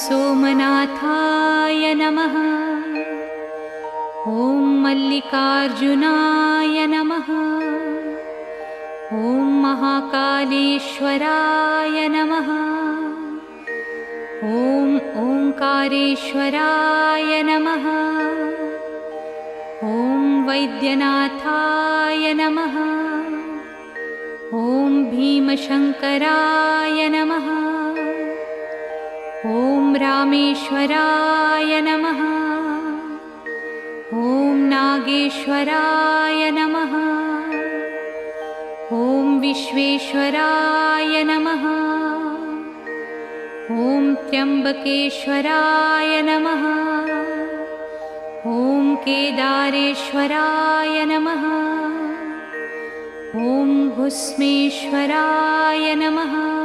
सोमनाथाय नमः। ॐ मल्लिकार्जुनाय नमः। ॐ महाकालेश्वराय नमः। ॐ ओंकारेश्वराय नमः। ॐ वैद्यनाथाय नमः। ॐ भीमशंकराय नमः। ॐ रामेश्वराय नमः। ॐ नागेश्वराय नमः। ॐ विश्वेश्वराय नमः। ॐ त्र्यंबकेश्वराय नमः। ॐ केदारेश्वराय नमः। ॐ भुस्मेश्वराय नमः।